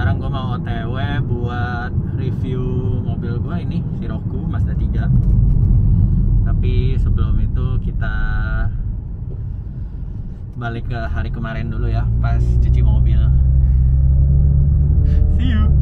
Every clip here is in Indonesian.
sekarang gue mau OTW buat review mobil gue ini, si Roku Mazda 3. Tapi sebelum itu kita balik ke hari kemarin dulu ya, pas cuci mobil. See you.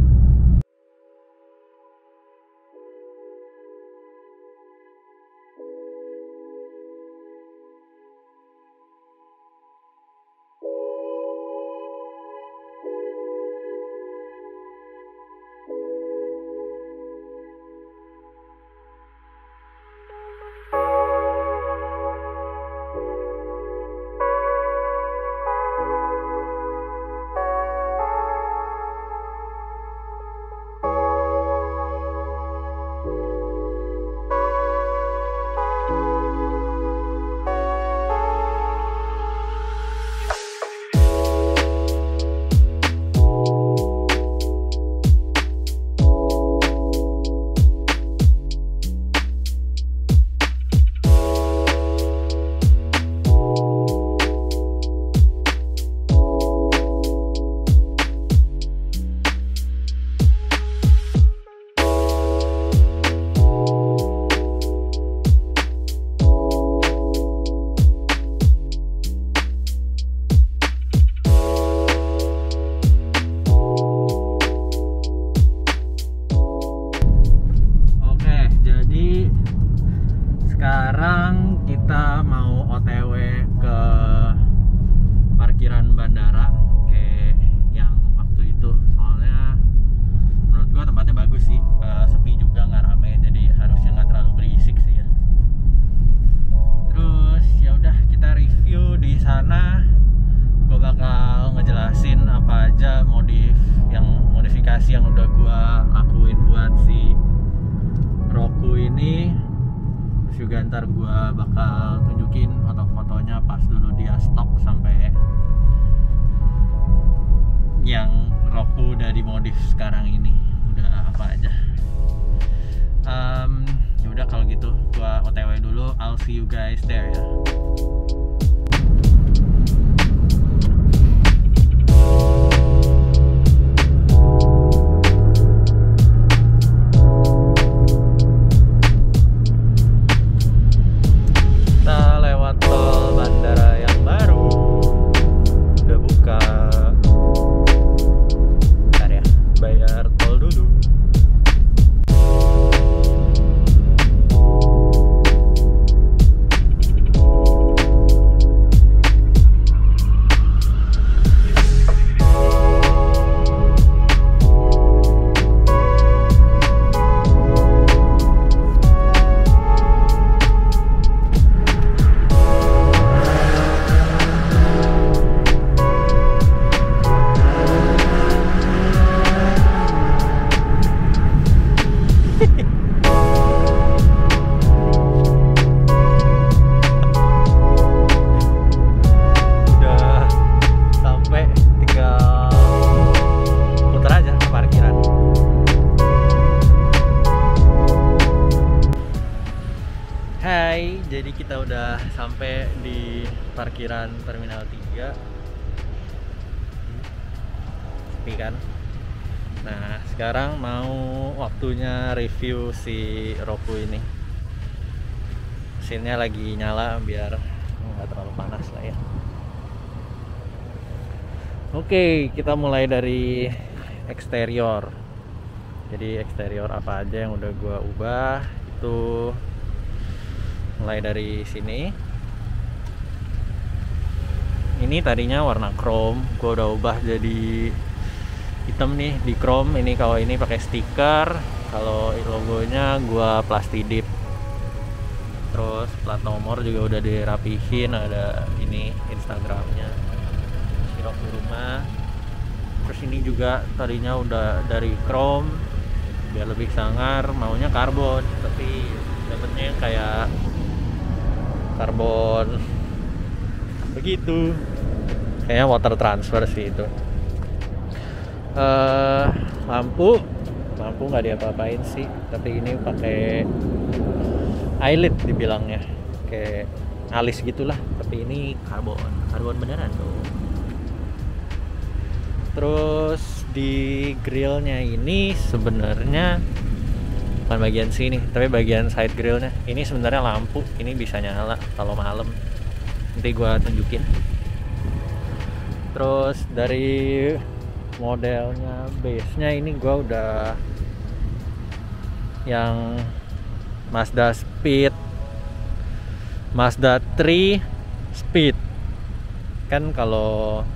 Sekarang kita mau OTW ke parkiran bandara kayak yang waktu itu. Soalnya menurut gua tempatnya bagus sih, sepi juga, nggak rame, jadi harusnya nggak terlalu berisik sih ya. Terus ya udah, kita review di sana. Gua bakal ngejelasin apa aja modifikasi yang udah gua lakuin buat si Roku ini. Juga ntar gue bakal tunjukin foto-fotonya pas dulu dia stop sampai yang Roku udah dimodif sekarang ini, udah apa aja. Ya udah kalau gitu gue OTW dulu, I'll see you guys there ya. Jadi kita udah sampai di parkiran Terminal 3. Sepi kan? Nah, sekarang mau waktunya review si Roku ini. Mesinnya lagi nyala biar nggak terlalu panas lah ya. Oke, kita mulai dari eksterior. Jadi eksterior apa aja yang udah gua ubah itu, mulai dari sini. Ini tadinya warna chrome, gue udah ubah jadi hitam nih di chrome. Ini kalau ini pakai stiker, kalau logonya gue plastidip. Terus plat nomor juga udah dirapihin, ada ini Instagramnya si Roku rumah. Terus ini juga tadinya udah dari chrome biar lebih sangar, maunya karbon, tapi dapetnya kayak karbon begitu, kayaknya water transfer sih itu. Lampu nggak diapa-apain sih, tapi ini pakai eyelid dibilangnya, kayak alis gitulah, tapi ini karbon beneran tuh. Terus Di grillnya ini sebenarnya bukan bagian sini, tapi bagian side grillnya. Ini sebenarnya lampu, ini bisa nyala kalau malam. Nanti gua tunjukin. Terus dari modelnya, base-nya ini gua udah yang Mazda Speed, Mazda 3 Speed. Kan kalau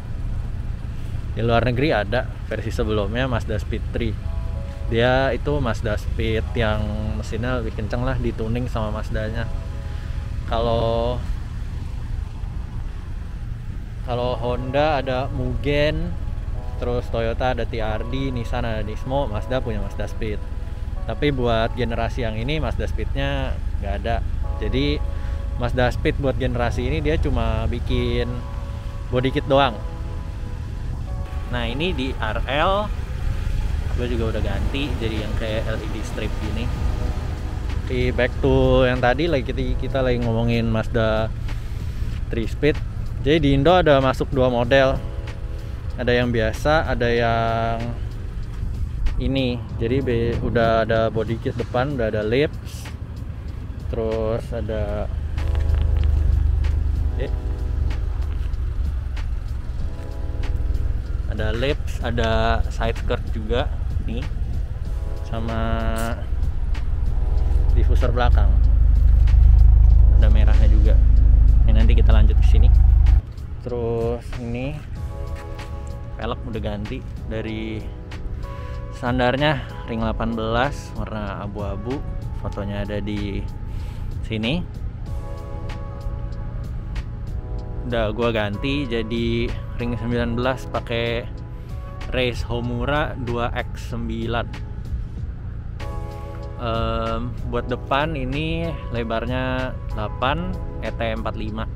di luar negeri ada versi sebelumnya Mazda Speed 3. Dia itu Mazda Speed yang mesinnya lebih kencang lah, dituning sama Mazdanya. Kalau Honda ada Mugen, terus Toyota ada TRD, Nissan ada Nismo, Mazda punya Mazda Speed. Tapi buat generasi yang ini Mazda Speednya nggak ada. Jadi Mazda Speed buat generasi ini dia cuma bikin body kit doang. Nah ini di RL gue juga udah ganti jadi yang kayak LED strip gini. Oke, back to yang tadi lagi kita lagi ngomongin Mazda 3 Speed. Jadi di Indo ada masuk dua model, ada yang biasa, ada yang ini. Jadi udah ada body kit depan, udah ada lips, terus ada lips, ada side skirt juga nih, sama diffuser belakang, ada merahnya juga. Ini nanti kita lanjut ke sini. Terus ini velg udah ganti dari standarnya ring 18 warna abu-abu, fotonya ada di sini. Udah gua ganti jadi ring 19 pakai Race Homura 2X9. Buat depan ini lebarnya 8, ET45,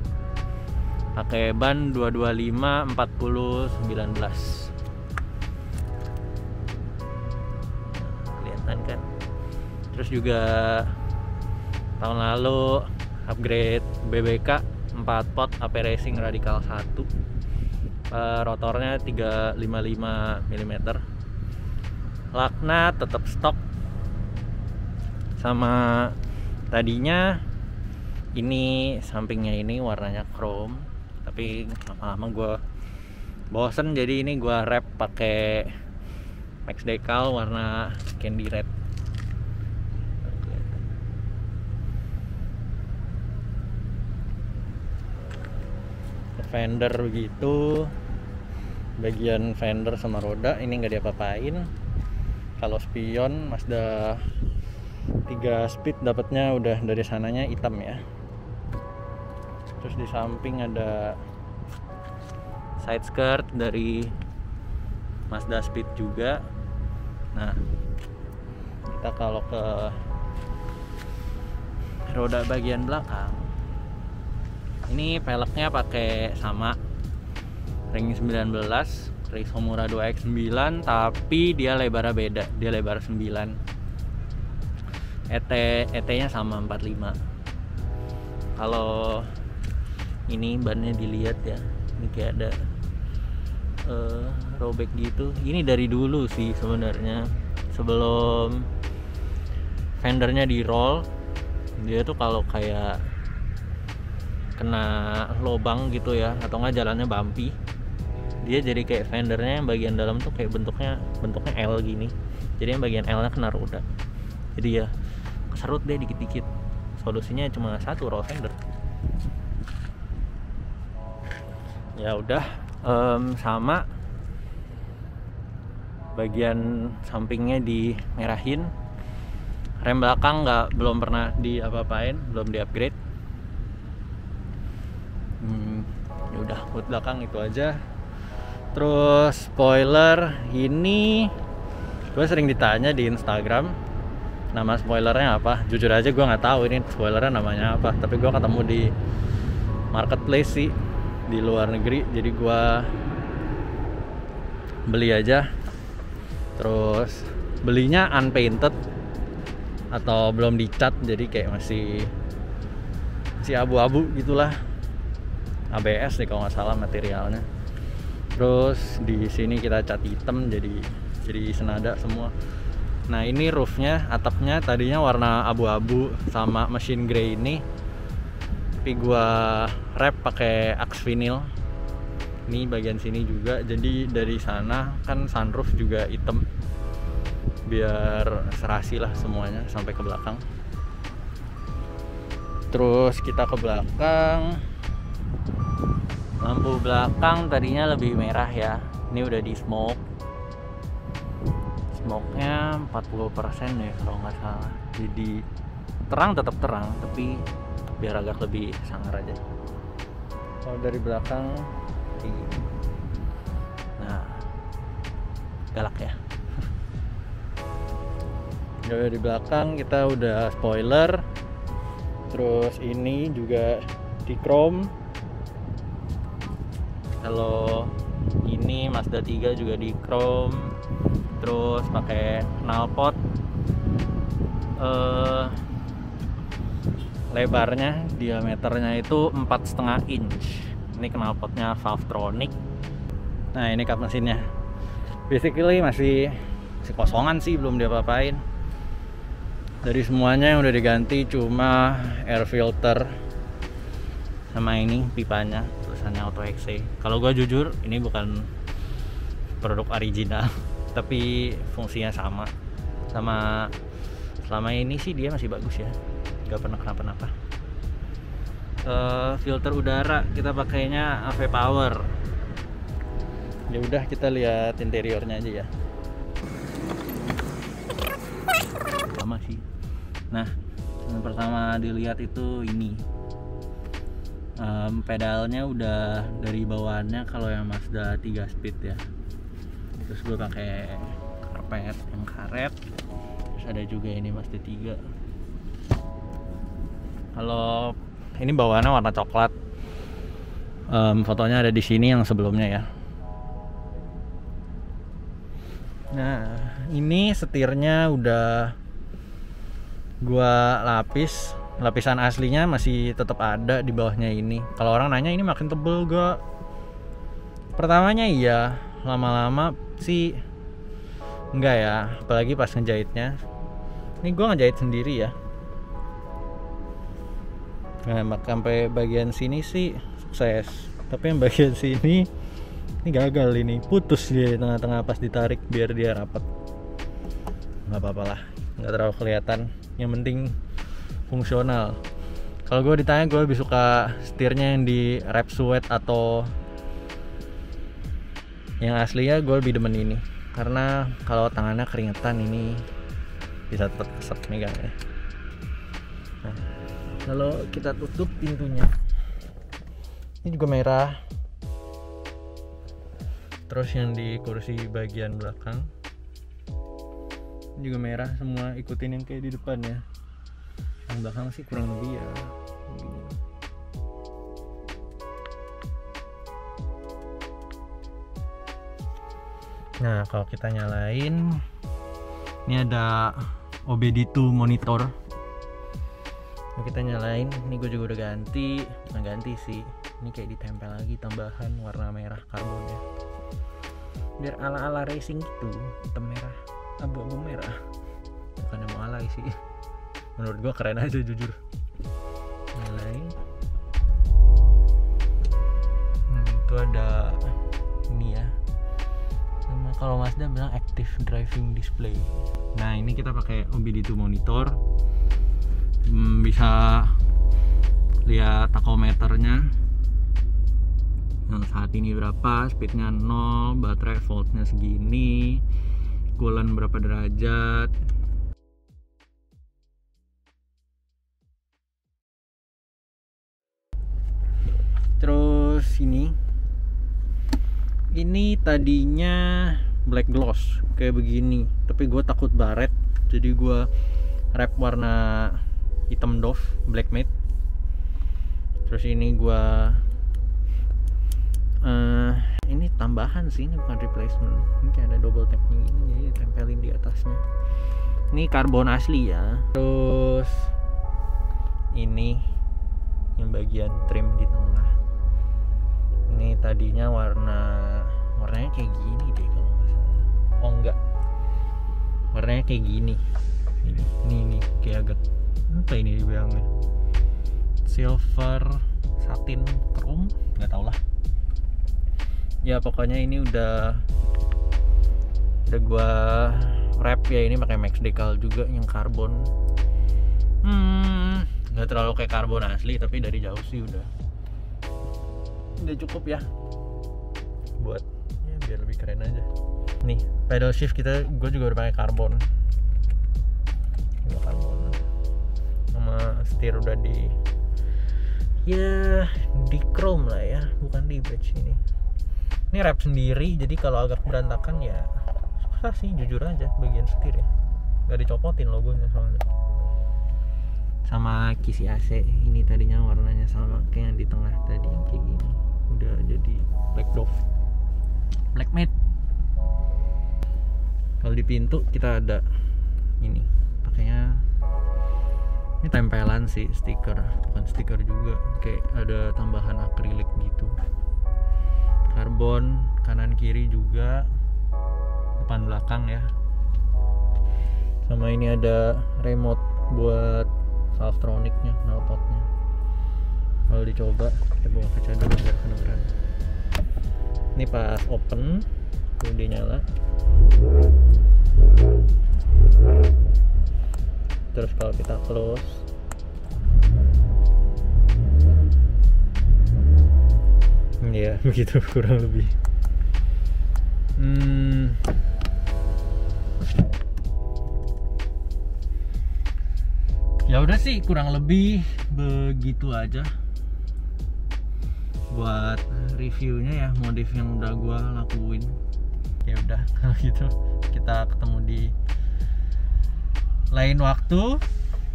pakai ban 225 40 19. Kelihatan kan? Terus juga tahun lalu upgrade BBK 4 pot AP Racing Radical 1, rotornya 355 mm. Lakna tetap stok sama tadinya. Ini sampingnya ini warnanya chrome, tapi lama-lama gue bosen jadi ini gue wrap pakai Max Decal warna candy red. Fender begitu, bagian fender sama roda ini nggak diapa-apain. Kalau spion Mazda 3 Speed dapatnya udah dari sananya hitam ya. Terus di samping ada side skirt dari Mazda Speed juga. Nah, kita kalau ke roda bagian belakang, ini velgnya pakai sama ring 19 Race Homura 2X9, tapi dia lebarnya beda, dia lebar 9. ET-nya sama 45. Kalau ini bannya dilihat ya, ini kayak ada robek gitu. Ini dari dulu sih sebenarnya, sebelum fendernya di roll, dia tuh kalau kayak kena lobang gitu ya, atau nggak jalannya bumpy, dia jadi kayak fendernya yang bagian dalam tuh kayak bentuknya L gini. Jadi yang bagian L nya kena roda, jadi ya keserut deh dikit-dikit. Solusinya cuma satu, roll fender. Ya udah, sama bagian sampingnya dimerahin. Rem belakang belum pernah diapa-apain, belum di-upgrade. Ya udah, buat belakang itu aja. Terus spoiler ini gue sering ditanya di Instagram, nama spoilernya apa. Jujur aja gue nggak tahu ini spoilernya namanya apa, tapi gue ketemu di marketplace sih di luar negeri, jadi gue beli aja. Terus belinya unpainted atau belum dicat, jadi kayak masih abu-abu gitulah. ABS nih kalau nggak salah materialnya. Terus di sini kita cat hitam jadi senada semua. Nah ini roofnya, atapnya tadinya warna abu-abu sama mesin grey ini, tapi gua wrap pakai Axe vinyl. Ini bagian sini juga, jadi dari sana kan sunroof juga hitam, biar serasi lah semuanya sampai ke belakang. Terus kita ke belakang, lampu belakang tadinya lebih merah ya, ini udah di smoke. Smoke-nya 40% ya kalau nggak salah, jadi terang, tetap terang, tapi biar agak lebih sangar aja. Kalau dari belakang, nah galak ya. Dari belakang kita udah spoiler, terus ini juga di chrome. Kalau ini Mazda 3 juga di chrome, terus pakai knalpot. Lebarnya, diameternya itu 4,5 inch. Ini knalpotnya Valvetronic. Nah ini kap mesinnya, basically masih kosongan sih, belum diapa-apain. Dari semuanya yang udah diganti cuma air filter sama ini pipanya, tulisannya Auto XC. Kalau gue jujur ini bukan produk original, tapi fungsinya sama selama ini sih dia masih bagus ya, nggak pernah kenapa-napa. Filter udara kita pakainya AV Power. Ya udah, kita lihat interiornya aja ya. Sama sih. Nah, yang pertama dilihat itu ini. Pedalnya udah dari bawaannya kalau yang Mazda 3 speed ya. Terus gue pakai karpet yang karet. Terus ada juga ini Mazda 3. Kalau ini bawaannya warna coklat. Fotonya ada di sini yang sebelumnya ya. Nah, ini setirnya udah gua lapisan aslinya masih tetap ada di bawahnya ini. Kalau orang nanya ini makin tebel gak? Pertamanya iya, lama-lama sih enggak ya, apalagi pas ngejahitnya. Ini gua ngejahit sendiri ya. Nah, sampai bagian sini sih sukses, tapi yang bagian sini ini gagal, ini putus dia di tengah-tengah pas ditarik biar dia rapat. Nggak apa-apa lah, nggak terlalu kelihatan, yang penting fungsional. Kalau gue ditanya, gue lebih suka setirnya yang di wrap suede atau yang aslinya. Gue lebih demen ini karena kalau tangannya keringetan ini bisa tetap keset megangnya. Nah, kalau kita tutup pintunya, ini juga merah. Terus yang di kursi bagian belakang ini juga merah semua, ikutin yang kayak di depan ya. Yang belakang sih kurang lebih ya begini. Nah, kalau kita nyalain, ini ada OBD2 monitor. Nah, kita nyalain, ini gue juga udah ganti, bukan ganti sih, ini kayak ditempel lagi tambahan warna merah karbon ya, biar ala-ala racing gitu, hitam merah, abu-abu merah. Bukan yang mau alay sih, menurut gue keren aja jujur. Nyalain, itu ada ini ya, sama kalau Mazda bilang active driving display. Nah, ini kita pakai OBD2 monitor, bisa lihat tachometernya yang saat ini berapa, speednya 0, baterai voltnya segini, coolant berapa derajat. Terus ini tadinya black gloss kayak begini, tapi gue takut baret, jadi gue wrap warna hitam doff black matte. Terus ini gue ini tambahan sih, ini bukan replacement, ini kayak ada double tapnya ini, jadi tempelin di atasnya. Ini karbon asli ya. Terus ini yang bagian trim di tengah, ini tadinya warna warnanya kayak gini deh kalau nggak salah. Oh enggak, warnanya kayak gini. Ini kayak agak apa ini dibilangnya, silver satin chrome, nggak tau lah ya. Pokoknya ini udah gua wrap ya. Ini pakai Max Decal juga yang karbon. Nggak terlalu kayak karbon asli, tapi dari jauh sih udah cukup ya buat ya biar lebih keren aja. Nih pedal shift kita, gue juga udah pakai karbon. Ini karbon sama setir udah di chrome lah ya, bukan di badge ini. Ini wrap sendiri, jadi kalau agak berantakan ya susah sih jujur aja bagian setir ya. Gak dicopotin logonya soalnya. Sama kisi AC, ini tadinya warnanya sama kayak yang di tengah tadi yang kayak gini, udah jadi black dove, black matte. Kalau di pintu kita ada ini, pakainya ini tempelan sih, stiker, bukan stiker juga, kayak ada tambahan akrilik gitu. Karbon kanan kiri juga, depan belakang ya. Sama ini ada remote buat Valvetronicnya, knalpotnya. Kalau dicoba, kita bawa kaca dulu biar kedengeran. Ini pas open, tuh dia nyala. Terus kalau kita close, ya begitu kurang lebih. Ya udah sih, kurang lebih begitu aja buat reviewnya ya, modif yang udah gua lakuin. Ya udah kalau gitu kita ketemu di lain waktu.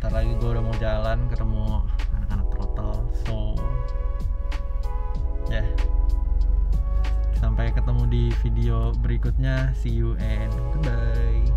Ntar lagi gua udah mau jalan ketemu anak-anak throttle. So ya, sampai ketemu di video berikutnya. See you and goodbye.